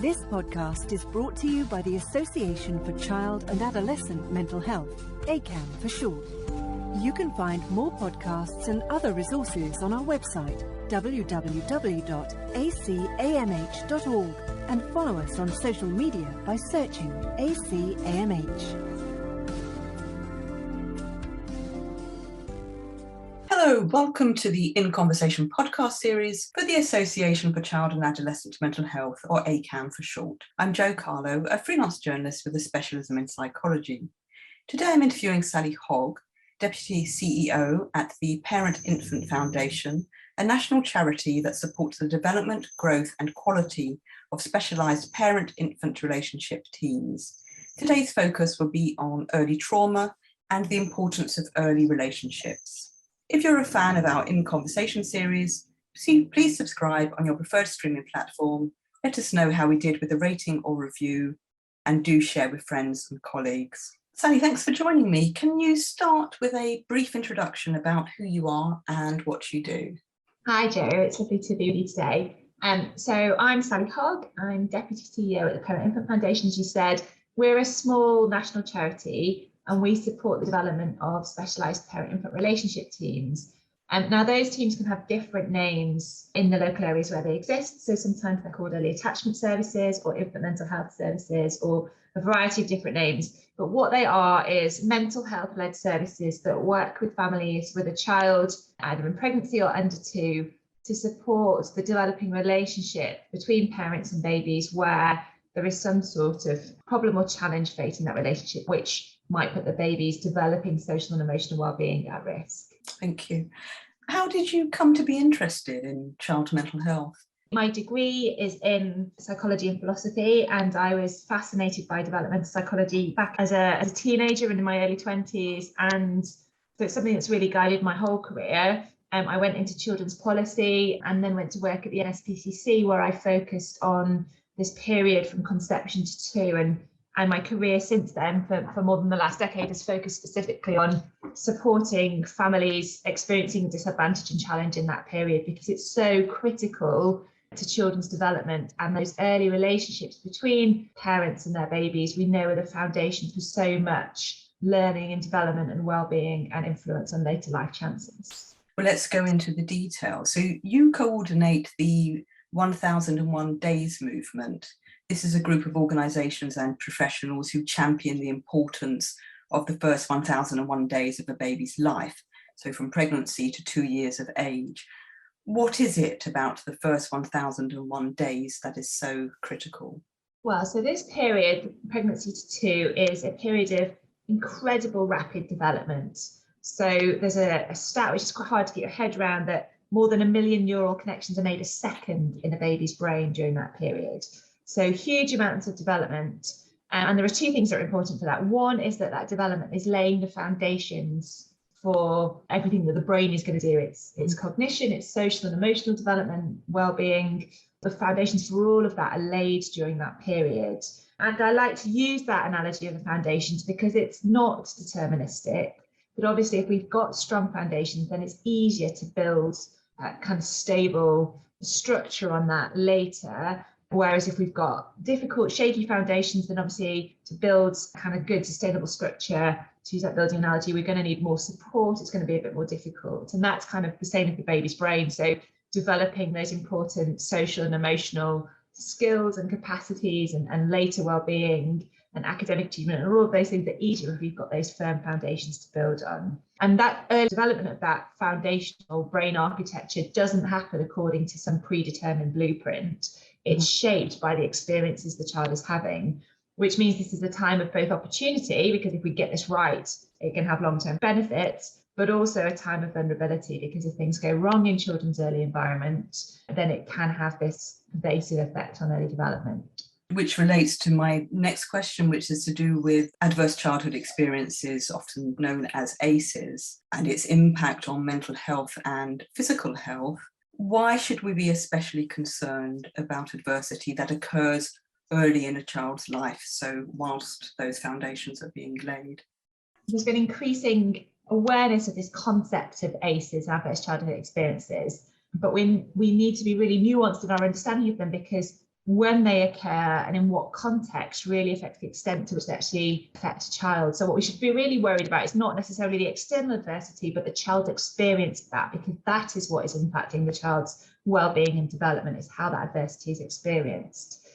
This podcast is brought to you by the Association for Child and Adolescent Mental Health, ACAM for short. You can find more podcasts and other resources on our website, www.acamh.org, and follow us on social media by searching ACAMH. Hello, welcome to the In Conversation podcast series for the Association for Child and Adolescent Mental Health, or ACAM for short. I'm Jo Carlo, a freelance journalist with a specialism in psychology. Today I'm interviewing Sally Hogg, Deputy CEO at the Parent Infant Foundation, a national charity that supports the development, growth and quality of specialised parent-infant relationship teams. Today's focus will be on early trauma and the importance of early relationships. If you're a fan of our In Conversation series, please subscribe on your preferred streaming platform. Let us know how we did with a rating or review, and do share with friends and colleagues. Sally, thanks for joining me. Can you start with a brief introduction about who you are and what you do? Hi Jo, it's lovely to be with you today. So I'm Sally Hogg. I'm Deputy CEO at the Parent Infant Foundation, as you said. We're a small national charity and we support the development of specialised parent-infant relationship teams. Now those teams can have different names in the local areas where they exist. So sometimes they're called early attachment services or infant mental health services, or a variety of different names. But what they are is mental health-led services that work with families with a child either in pregnancy or under 2 to support the developing relationship between parents and babies where there is some sort of problem or challenge facing that relationship, which might put the baby's developing social and emotional well-being at risk. Thank you. How did you come to be interested in child mental health? My degree is in psychology and philosophy, and I was fascinated by developmental psychology back as a teenager and in my early 20s. And so it's something that's really guided my whole career. I went into children's policy and then went to work at the NSPCC, where I focused on this period from conception to 2. And my career since then, for more than the last decade, has focused specifically on supporting families experiencing disadvantage and challenge in that period, because it's so critical to children's development. And those early relationships between parents and their babies, we know, are the foundation for so much learning and development and well-being and influence on later life chances. Well, let's go into the details. So you coordinate the 1001 Days movement. This is a group of organisations and professionals who champion the importance of the first 1001 days of a baby's life, so from pregnancy to 2 years of age. What is it about the first 1001 days that is so critical? Well, so this period, pregnancy to 2, is a period of incredible rapid development. So there's a stat which is quite hard to get your head around, that more than 1 million neural connections are made a second in a baby's brain during that period. So huge amounts of development. And there are 2 things that are important for that. One is that development is laying the foundations for everything that the brain is going to do. It's cognition, it's social and emotional development, well-being. The foundations for all of that are laid during that period. And I like to use that analogy of the foundations because it's not deterministic. But obviously, if we've got strong foundations, then it's easier to build a kind of stable structure on that later. Whereas if we've got difficult, shaky foundations, then obviously to build kind of good, sustainable structure, to use that building analogy, we're going to need more support. It's going to be a bit more difficult. And that's kind of the same with the baby's brain. So developing those important social and emotional skills and capacities and later well-being and academic achievement, and all of those things are easier if we've got those firm foundations to build on. And that early development of that foundational brain architecture doesn't happen according to some predetermined blueprint. It's shaped by the experiences the child is having, which means this is a time of both opportunity, because if we get this right, it can have long-term benefits, but also a time of vulnerability, because if things go wrong in children's early environment, then it can have this pervasive effect on early development. Which relates to my next question, which is to do with adverse childhood experiences, often known as ACEs, and its impact on mental health and physical health. Why should we be especially concerned about adversity that occurs early in a child's life, so whilst those foundations are being laid? There's been increasing awareness of this concept of ACEs, adverse childhood experiences, but we need to be really nuanced in our understanding of them, because when they occur and in what context really affect the extent to which they actually affect a child. So what we should be really worried about is not necessarily the external adversity, but the child experience of that, because that is what is impacting the child's well-being and development, is how that adversity is experienced.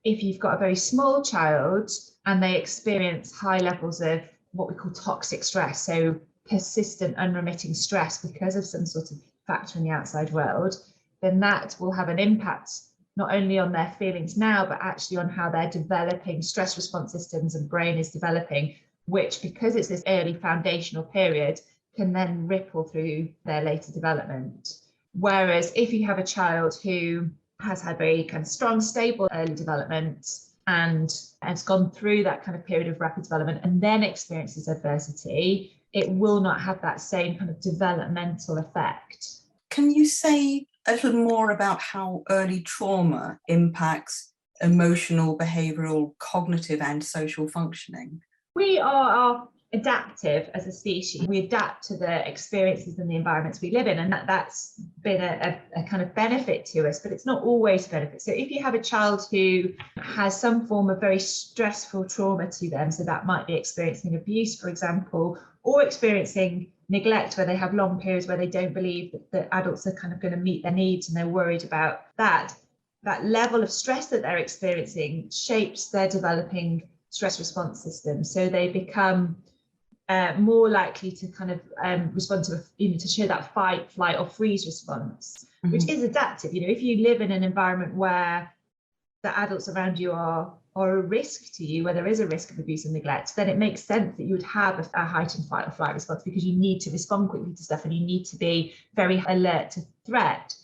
If you've got a very small child and they experience high levels of what we call toxic stress, so persistent, unremitting stress because of some sort of factor in the outside world, then that will have an impact not only on their feelings now, but actually on how they're developing stress response systems and brain is developing, which, because it's this early foundational period, can then ripple through their later development. Whereas if you have a child who has had very kind of strong, stable early development and has gone through that kind of period of rapid development and then experiences adversity, it will not have that same kind of developmental effect. Can you say a little more about how early trauma impacts emotional, behavioural, cognitive and social functioning? We are adaptive as a species. We adapt to the experiences and the environments we live in, and that's been a kind of benefit to us, but it's not always a benefit. So if you have a child who has some form of very stressful trauma to them, so that might be experiencing abuse, for example, or experiencing neglect, where they have long periods where they don't believe that adults are kind of going to meet their needs and they're worried about that level of stress that they're experiencing shapes their developing stress response system. So they become more likely to kind of respond to, to show that fight, flight or freeze response, which is adaptive. If you live in an environment where the adults around you are a risk to you, where there is a risk of abuse and neglect, then it makes sense that you would have a heightened fight or flight response, because you need to respond quickly to stuff and you need to be very alert to threat.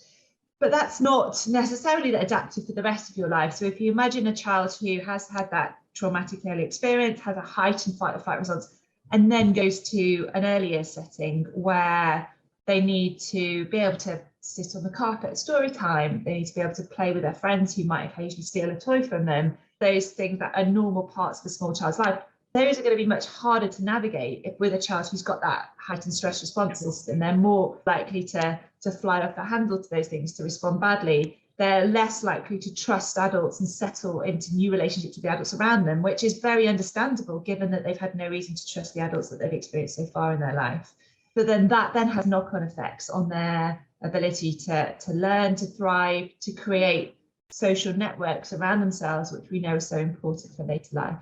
But that's not necessarily adaptive for the rest of your life. So if you imagine a child who has had that traumatic early experience, has a heightened fight or flight response, and then goes to an earlier setting where they need to be able to sit on the carpet at story time, they need to be able to play with their friends who might occasionally steal a toy from them, those things that are normal parts of a small child's life, those are going to be much harder to navigate with a child who's got that heightened stress response system. They're more likely to fly off the handle to those things, to respond badly. They're less likely to trust adults and settle into new relationships with the adults around them, which is very understandable given that they've had no reason to trust the adults that they've experienced so far in their life. But then that has knock-on effects on their ability to learn, to thrive, to create social networks around themselves, which we know is so important for later life.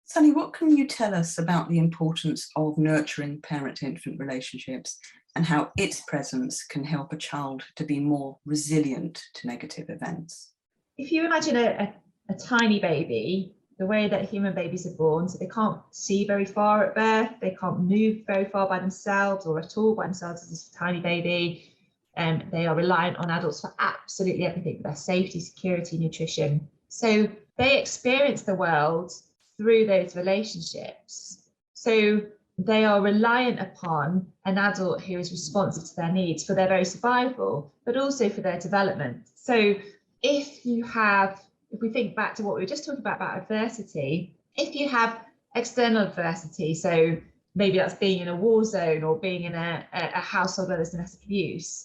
Sally, what can you tell us about the importance of nurturing parent-infant relationships and how its presence can help a child to be more resilient to negative events? If you imagine a tiny baby, the way that human babies are born, so they can't see very far at birth, they can't move very far by themselves or at all by themselves as a tiny baby, and they are reliant on adults for absolutely everything, their safety, security, nutrition. So they experience the world through those relationships. So they are reliant upon an adult who is responsive to their needs for their very survival, but also for their development. So if we think back to what we were just talking about adversity, if you have external adversity, so maybe that's being in a war zone or being in a household where there's domestic abuse,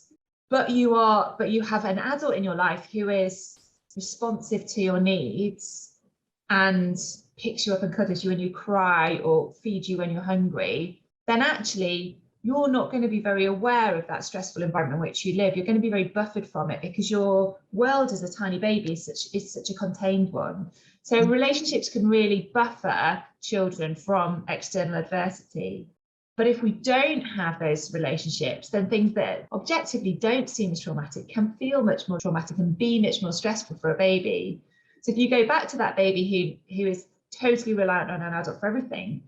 but you have an adult in your life who is responsive to your needs and picks you up and cuddles you when you cry or feeds you when you're hungry, then actually you're not going to be very aware of that stressful environment in which you live. You're going to be very buffered from it because your world as a tiny baby is such a contained one. So relationships can really buffer children from external adversity. But if we don't have those relationships, then things that objectively don't seem as traumatic can feel much more traumatic and be much more stressful for a baby. So if you go back to that baby who is totally reliant on an adult for everything,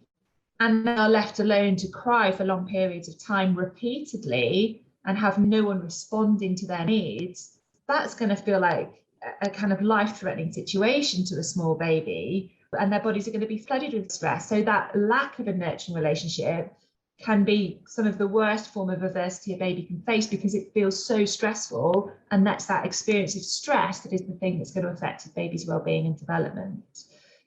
and they are left alone to cry for long periods of time repeatedly and have no one responding to their needs, that's going to feel like a kind of life-threatening situation to a small baby, and their bodies are going to be flooded with stress. So that lack of a nurturing relationship can be some of the worst form of adversity a baby can face, because it feels so stressful, and that's that experience of stress that is the thing that's going to affect a baby's well-being and development.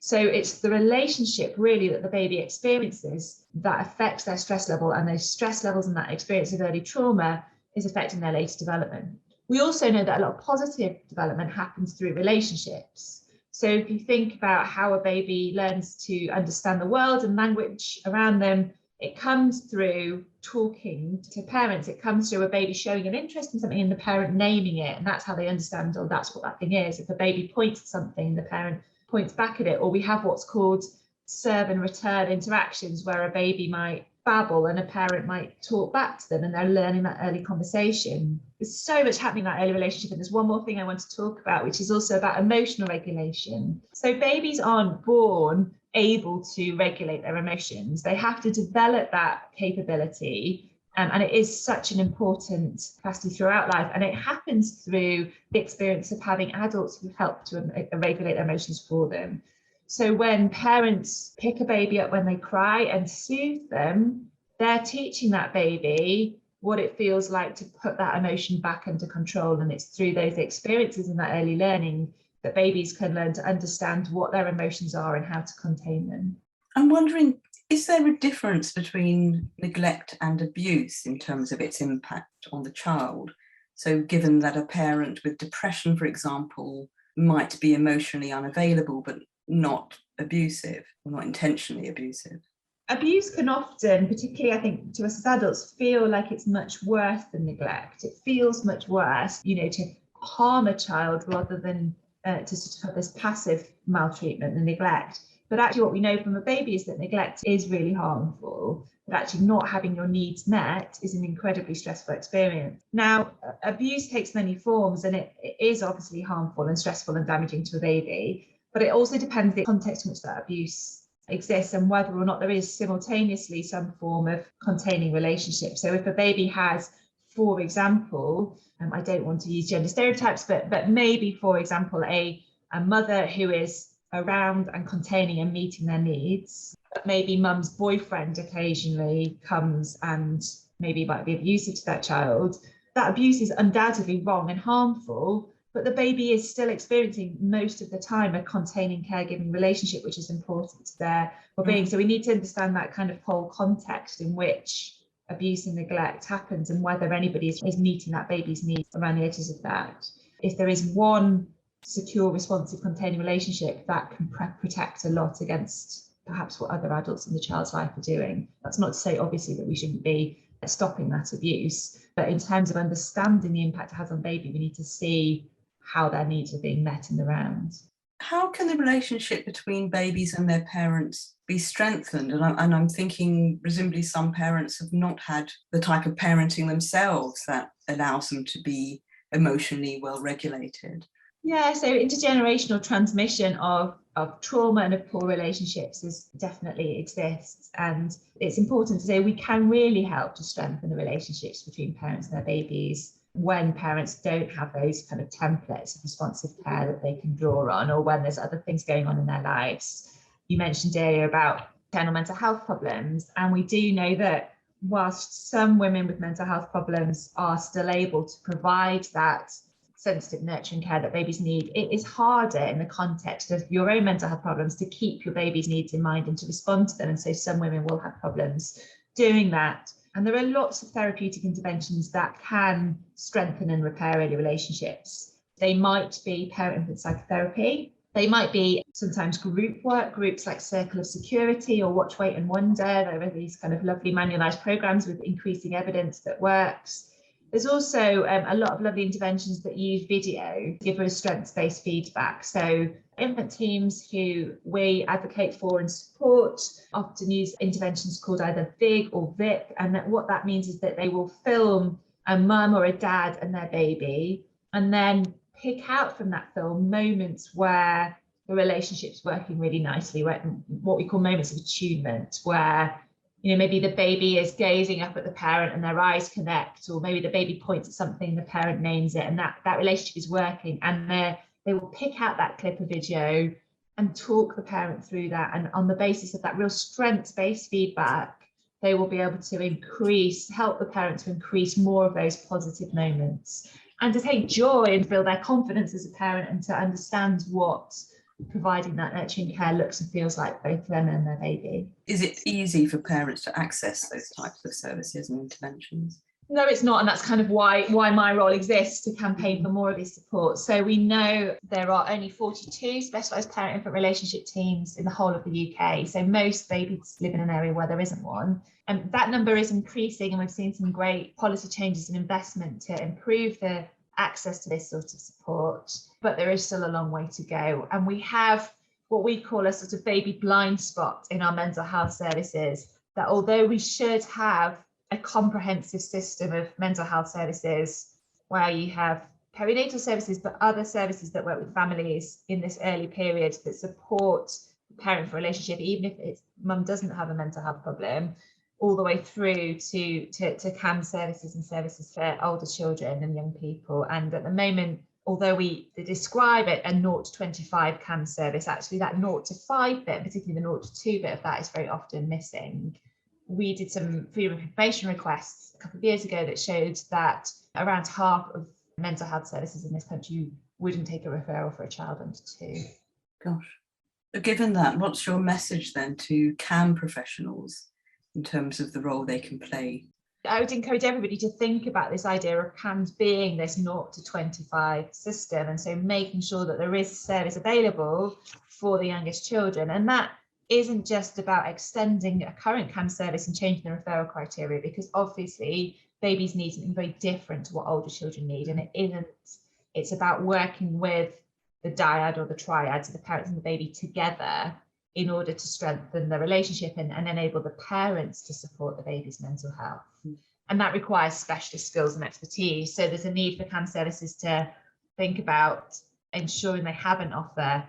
So it's the relationship really that the baby experiences that affects their stress level, and those stress levels and that experience of early trauma is affecting their later development. We also know that a lot of positive development happens through relationships. So if you think about how a baby learns to understand the world and language around them, it comes through talking to parents. It comes through a baby showing an interest in something and the parent naming it. And that's how they understand, oh, that's what that thing is. If a baby points at something, the parent points back at it. Or we have what's called serve and return interactions, where a baby might babble and a parent might talk back to them, and they're learning that early conversation. There's so much happening in that early relationship. And there's one more thing I want to talk about, which is also about emotional regulation. So babies aren't born able to regulate their emotions. They have to develop that capability. And it is such an important capacity throughout life. And it happens through the experience of having adults who help to regulate their emotions for them. So when parents pick a baby up when they cry and soothe them, they're teaching that baby what it feels like to put that emotion back under control. And it's through those experiences and that early learning that babies can learn to understand what their emotions are and how to contain them. I'm wondering, is there a difference between neglect and abuse in terms of its impact on the child? So given that a parent with depression, for example, might be emotionally unavailable, but not abusive, or not intentionally abusive. Abuse can often, particularly I think to us as adults, feel like it's much worse than neglect. It feels much worse, to harm a child rather than to sort of have this passive maltreatment and neglect. But actually what we know from a baby is that neglect is really harmful, but actually not having your needs met is an incredibly stressful experience. Now, abuse takes many forms, and it is obviously harmful and stressful and damaging to a baby. But it also depends on the context in which that abuse exists and whether or not there is simultaneously some form of containing relationship. So if a baby has, for example, I don't want to use gender stereotypes, but maybe, for example, a mother who is around and containing and meeting their needs, but maybe mum's boyfriend occasionally comes and maybe might be abusive to that child, that abuse is undoubtedly wrong and harmful. But the baby is still experiencing most of the time a containing caregiving relationship, which is important to their well-being. So we need to understand that kind of whole context in which abuse and neglect happens and whether anybody is meeting that baby's needs around the edges of that. If there is one secure, responsive, containing relationship, that can protect a lot against perhaps what other adults in the child's life are doing. That's not to say, obviously, that we shouldn't be stopping that abuse, but in terms of understanding the impact it has on baby, we need to see how their needs are being met in the round. How can the relationship between babies and their parents be strengthened? And I'm thinking, presumably some parents have not had the type of parenting themselves that allows them to be emotionally well regulated. Yeah, so intergenerational transmission of trauma and of poor relationships definitely exists. And it's important to say we can really help to strengthen the relationships between parents and their babies when parents don't have those kind of templates of responsive care that they can draw on, or when there's other things going on in their lives. You mentioned earlier about maternal mental health problems, and we do know that whilst some women with mental health problems are still able to provide that sensitive nurturing care that babies need, it is harder in the context of your own mental health problems to keep your baby's needs in mind and to respond to them. And so some women will have problems doing that. And there are lots of therapeutic interventions that can strengthen and repair early relationships. They might be parent-infant psychotherapy. They might be sometimes group work, groups like Circle of Security or Watch, Wait and Wonder. There are these kind of lovely manualised programmes with increasing evidence that works. There's also a lot of lovely interventions that use video to give us strengths-based feedback. So infant teams who we advocate for and support often use interventions called either VIG or VIP. And what that means is that they will film a mum or a dad and their baby, and then pick out from that film moments where the relationship's working really nicely, what we call moments of attunement, where maybe the baby is gazing up at the parent and their eyes connect, or maybe the baby points at something, the parent names it, and that relationship is working. And they will pick out that clip of video and talk the parent through that. And on the basis of that real strengths-based feedback, they will be able to help the parent to increase more of those positive moments and to take joy and build their confidence as a parent and to understand what providing that nurturing care looks and feels like both them and their baby. Is it easy for parents to access those types of services and interventions? No, it's not. And that's kind of why my role exists, to campaign for more of this support. So we know there are only 42 specialised parent-infant relationship teams in the whole of the UK. So most babies live in an area where there isn't one. And that number is increasing, and we've seen some great policy changes and investment to improve the access to this sort of support. But there is still a long way to go. And we have what we call a sort of baby blind spot in our mental health services, that although we should have a comprehensive system of mental health services where you have perinatal services, but other services that work with families in this early period that support the parent relationship, even if it's mum doesn't have a mental health problem, all the way through to CAM services and services for older children and young people. And at the moment, although we describe it a 0 to 25 CAM service, actually that 0 to 5 bit, particularly the 0 to 2 bit of that, is very often missing. We did some freedom of information requests a couple of years ago that showed that around half of mental health services in this country wouldn't take a referral for a child under 2. Gosh. Given that, what's your message then to CAM professionals in terms of the role they can play? I would encourage everybody to think about this idea of CAMS being this 0 to 25 system, and so making sure that there is service available for the youngest children. And that isn't just about extending a current CAM service and changing the referral criteria, because obviously babies need something very different to what older children need, and it isn't. It's about working with the dyad or the triad, so the parents and the baby together, in order to strengthen the relationship and enable the parents to support the baby's mental health. And that requires specialist skills and expertise. So there's a need for CAM services to think about ensuring they have an offer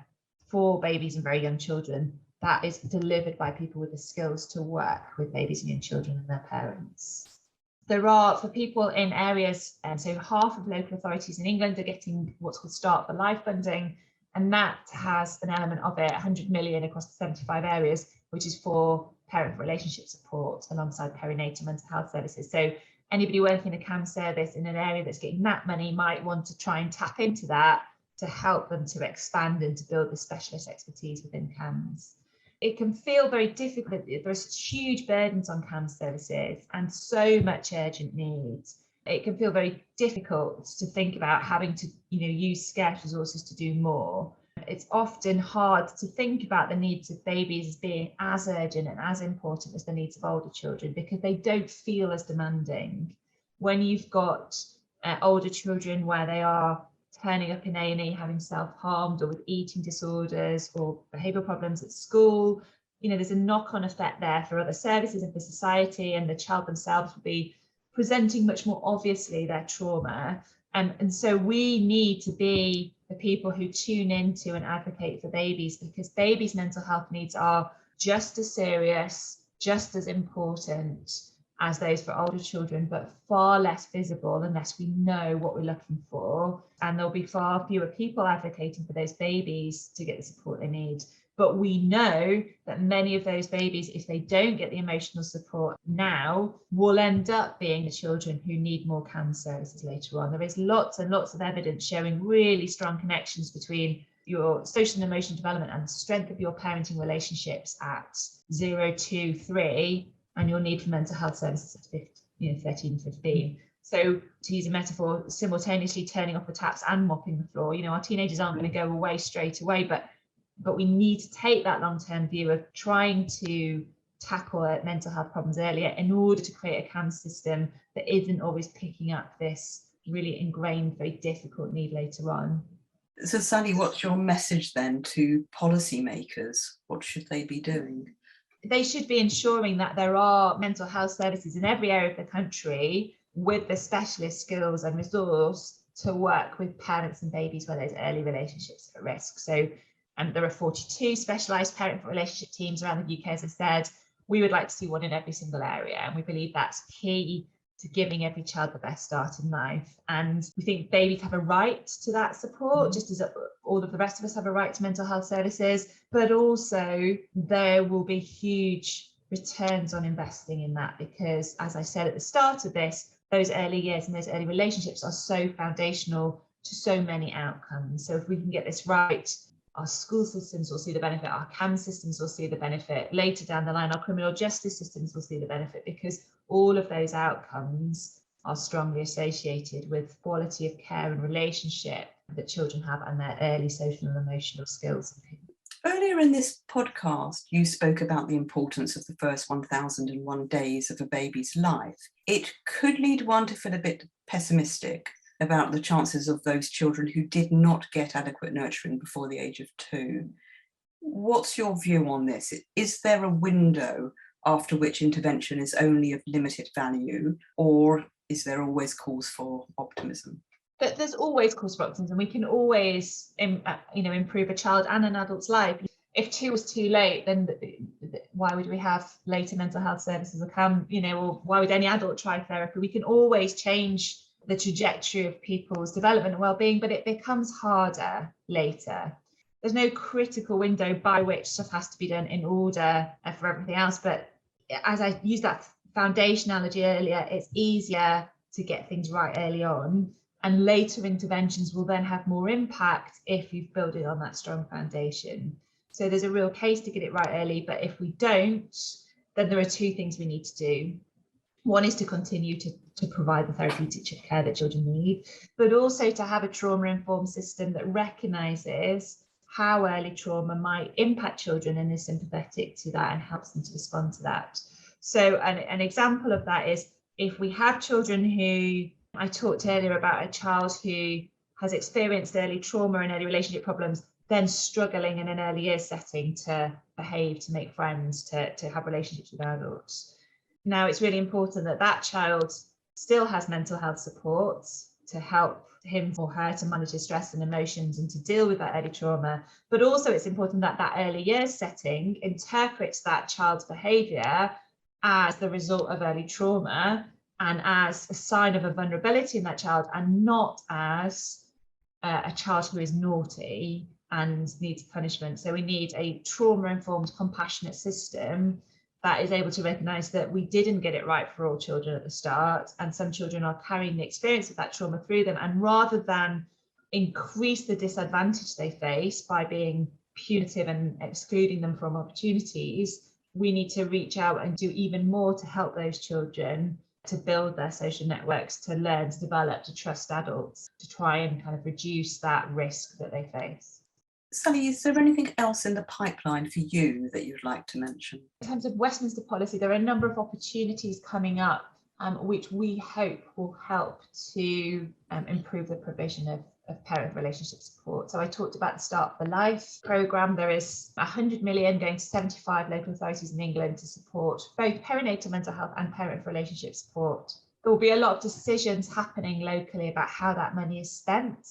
for babies and very young children that is delivered by people with the skills to work with babies and young children and their parents. There are, for people in areas, so half of local authorities in England are getting what's called Start for Life funding, and that has an element of it, 100 million across the 75 areas, which is for parent relationship support alongside perinatal mental health services. So anybody working in a CAM service in an area that's getting that money might want to try and tap into that to help them to expand and to build the specialist expertise within CAMS. It can feel very difficult. There's huge burdens on CAM services and so much urgent needs. It can feel very difficult to think about having to, use scarce resources to do more. It's often hard to think about the needs of babies as being as urgent and as important as the needs of older children, because they don't feel as demanding. When you've got older children where they are turning up in A&E having self-harmed or with eating disorders or behavioural problems at school, there's a knock-on effect there for other services and for society, and the child themselves will be presenting much more obviously their trauma. And so we need to be the people who tune into and advocate for babies, because babies' mental health needs are just as serious, just as important as those for older children, but far less visible unless we know what we're looking for. And there'll be far fewer people advocating for those babies to get the support they need. But we know that many of those babies, if they don't get the emotional support now, will end up being the children who need more CAM services later on. There is lots and lots of evidence showing really strong connections between your social and emotional development and the strength of your parenting relationships at 0, 2, 3, and your need for mental health services at 13, 15. So to use a metaphor, simultaneously turning off the taps and mopping the floor. Our teenagers aren't going to go away straight away, but we need to take that long-term view of trying to tackle mental health problems earlier in order to create a CAM system that isn't always picking up this really ingrained, very difficult need later on. So Sally, what's your message then to policymakers? What should they be doing? They should be ensuring that there are mental health services in every area of the country with the specialist skills and resource to work with parents and babies where there's early relationships at risk. So there are 42 specialised parent relationship teams around the UK, as I said. We would like to see one in every single area, and we believe that's key to giving every child the best start in life. And we think babies have a right to that support, just as all of the rest of us have a right to mental health services, but also there will be huge returns on investing in that, because as I said at the start of this, those early years and those early relationships are so foundational to so many outcomes. So if we can get this right, our school systems will see the benefit, our CAM systems will see the benefit, later down the line our criminal justice systems will see the benefit, because all of those outcomes are strongly associated with quality of care and relationship that children have and their early social and emotional skills. Earlier in this podcast, you spoke about the importance of the first 1001 days of a baby's life. It could lead one to feel a bit pessimistic about the chances of those children who did not get adequate nurturing before the age of 2. What's your view on this? Is there a window after which intervention is only of limited value, or is there always cause for optimism? There's always cause for optimism. We can always improve a child and an adult's life. If 2 was too late, then why would we have later mental health services or why would any adult try therapy? We can always change the trajectory of people's development and well-being, but it becomes harder later. There's no critical window by which stuff has to be done in order for everything else. But as I used that foundation analogy earlier, it's easier to get things right early on, and later interventions will then have more impact if you've built it on that strong foundation. So there's a real case to get it right early, but if we don't, then there are 2 things we need to do. One is to continue to provide the therapeutic care that children need, but also to have a trauma-informed system that recognises how early trauma might impact children and is sympathetic to that and helps them to respond to that. So an example of that is if we have children who, I talked earlier about a child who has experienced early trauma and early relationship problems, then struggling in an early years setting to behave, to make friends, to have relationships with adults. Now, it's really important that that child still has mental health support to help him or her to manage his stress and emotions and to deal with that early trauma. But also it's important that that early years setting interprets that child's behaviour as the result of early trauma and as a sign of a vulnerability in that child, and not as a child who is naughty and needs punishment. So we need a trauma-informed, compassionate system that is able to recognise that we didn't get it right for all children at the start, and some children are carrying the experience of that trauma through them, and rather than increase the disadvantage they face by being punitive and excluding them from opportunities, we need to reach out and do even more to help those children to build their social networks, to learn, to develop, to trust adults, to try and kind of reduce that risk that they face. Sally, is there anything else in the pipeline for you that you'd like to mention? In terms of Westminster policy, there are a number of opportunities coming up which we hope will help to improve the provision of parent relationship support. So I talked about the Start for Life programme. There is 100 million going to 75 local authorities in England to support both perinatal mental health and parent relationship support. There will be a lot of decisions happening locally about how that money is spent.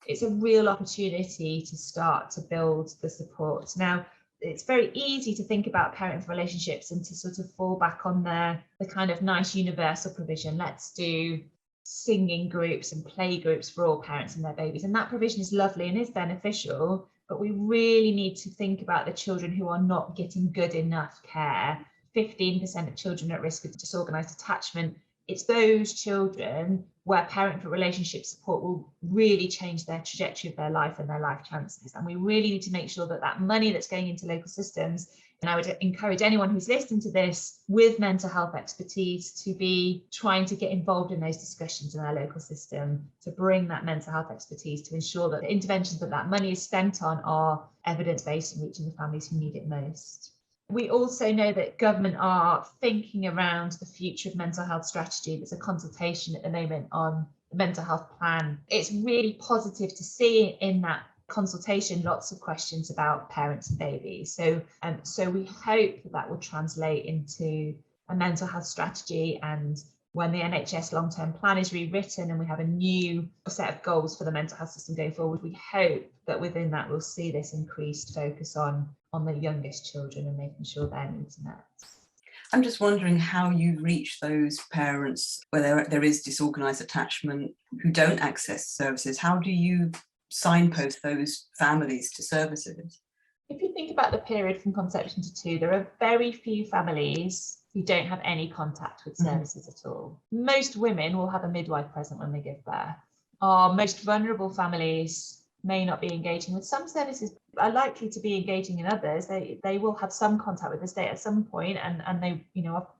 It's a real opportunity to start to build the support. Now, it's very easy to think about parent relationships and to sort of fall back on the kind of nice universal provision. Let's do singing groups and play groups for all parents and their babies. And that provision is lovely and is beneficial, but we really need to think about the children who are not getting good enough care. 15% of children at risk of disorganised attachment. It's those children where parent relationship support will really change their trajectory of their life and their life chances. And we really need to make sure that that money that's going into local systems, and I would encourage anyone who's listening to this with mental health expertise to be trying to get involved in those discussions in our local system, to bring that mental health expertise to ensure that the interventions that money is spent on are evidence-based and reaching the families who need it most. We also know that government are thinking around the future of mental health strategy. There's a consultation at the moment on the mental health plan. It's really positive to see in that consultation lots of questions about parents and babies. So we hope that will translate into a mental health strategy, and when the NHS long-term plan is rewritten and we have a new set of goals for the mental health system going forward, we hope that within that we'll see this increased focus on the youngest children and making sure their needs are met. I'm just wondering how you reach those parents where there is disorganised attachment who don't access services. How do you signpost those families to services? If you think about the period from conception to 2, there are very few families who don't have any contact with services at all. Most women will have a midwife present when they give birth. Our most vulnerable families may not be engaging with some services, are likely to be engaging in others. They will have some contact with the state at some point, and they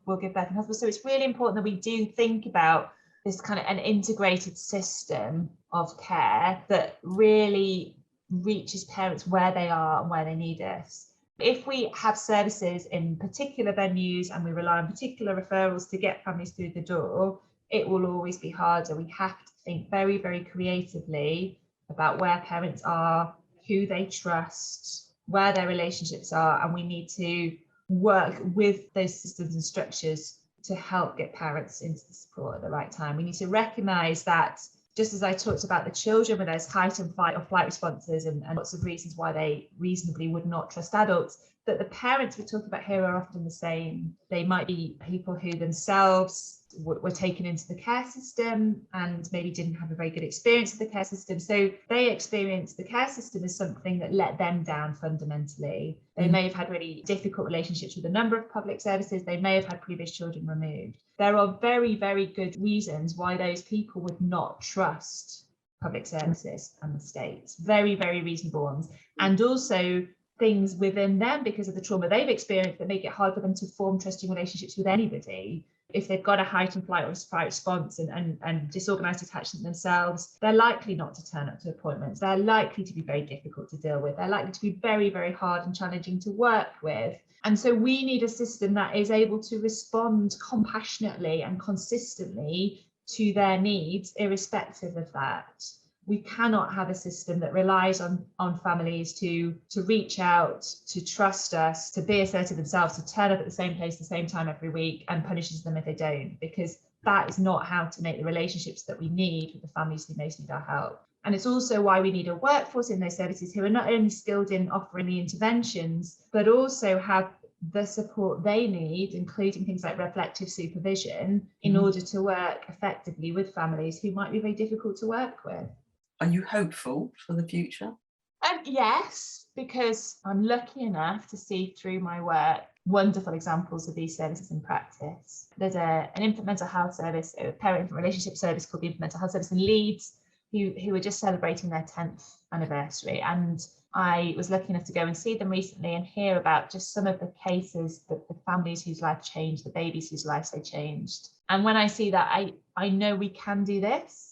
will give birth in hospital. So it's really important that we do think about this kind of an integrated system of care that really reaches parents where they are and where they need us. If we have services in particular venues and we rely on particular referrals to get families through the door, it will always be harder. We have to think very, very creatively about where parents are, who they trust, where their relationships are, and we need to work with those systems and structures to help get parents into the support at the right time. We need to recognise that, just as I talked about the children with those heightened fight or flight responses and lots of reasons why they reasonably would not trust adults, that the parents we're talking about here are often the same. They might be people who themselves were taken into the care system and maybe didn't have a very good experience with the care system. So they experienced the care system as something that let them down fundamentally. They may have had really difficult relationships with a number of public services. They may have had previous children removed. There are very, very good reasons why those people would not trust public services and the state. Very, very reasonable ones. And also things within them, because of the trauma they've experienced, that make it hard for them to form trusting relationships with anybody. If they've got a heightened flight or fight response and disorganized attachment themselves, they're likely not to turn up to appointments. They're likely to be very difficult to deal with. They're likely to be very, very hard and challenging to work with. And so we need a system that is able to respond compassionately and consistently to their needs, irrespective of that. We cannot have a system that relies on families to reach out, to trust us, to be assertive themselves, to turn up at the same place at the same time every week and punishes them if they don't, because that is not how to make the relationships that we need with the families who most need our help. And it's also why we need a workforce in those services who are not only skilled in offering the interventions, but also have the support they need, including things like reflective supervision, in order to work effectively with families who might be very difficult to work with. Are you hopeful for the future? Yes, because I'm lucky enough to see through my work wonderful examples of these services in practice. There's an infant mental health service, a parent relationship service called the Infant Mental Health Service in Leeds, who were just celebrating their 10th anniversary. And I was lucky enough to go and see them recently and hear about just some of the cases, the families whose life changed, the babies whose lives they changed. And when I see that, I know we can do this.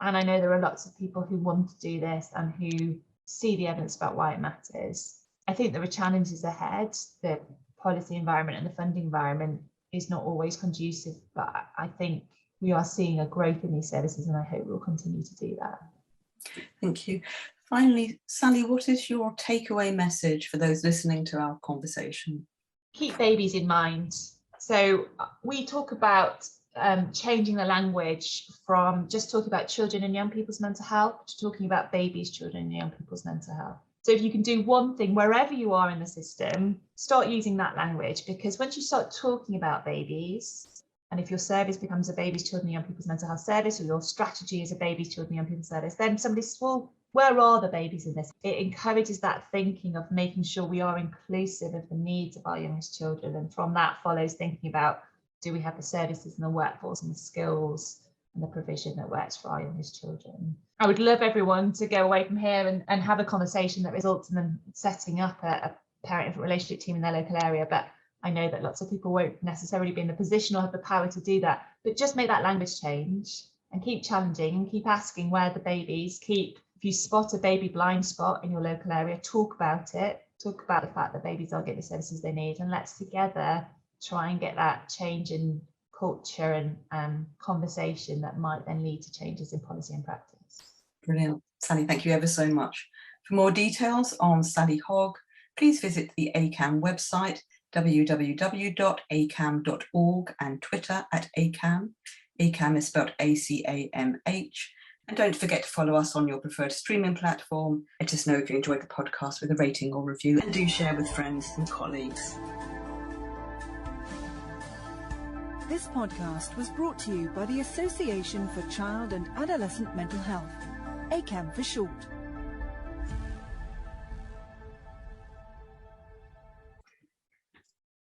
And I know there are lots of people who want to do this and who see the evidence about why it matters. I think there are challenges ahead. The policy environment and the funding environment is not always conducive, but I think we are seeing a growth in these services, and I hope we'll continue to do that. Thank you. Finally, Sally, what is your takeaway message for those listening to our conversation? Keep babies in mind. So we talk about changing the language from just talking about children and young people's mental health to talking about babies, children and young people's mental health. So if you can do one thing wherever you are in the system, start using that language, because once you start talking about babies, and if your service becomes a babies, children and young people's mental health service, or your strategy is a babies, children and young people's service, then somebody says, well, where are the babies in this? It encourages that thinking of making sure we are inclusive of the needs of our youngest children. And from that follows thinking about, do we have the services and the workforce and the skills and the provision that works for our youngest children? I would love everyone to go away from here and have a conversation that results in them setting up a parent-infant relationship team in their local area. But I know that lots of people won't necessarily be in the position or have the power to do that. But just make that language change and keep challenging and keep asking where the babies, if you spot a baby blind spot in your local area, talk about it. Talk about the fact that babies are getting the services they need, and let's together try and get that change in culture and conversation that might then lead to changes in policy and practice. Brilliant. Sally, thank you ever so much. For more details on Sally Hogg, please visit the ACAM website, www.acam.org, and Twitter @ACAM. ACAM is spelled ACAMH. And don't forget to follow us on your preferred streaming platform. Let us know if you enjoyed the podcast with a rating or review, and do share with friends and colleagues. This podcast was brought to you by the Association for Child and Adolescent Mental Health, ACAM for short.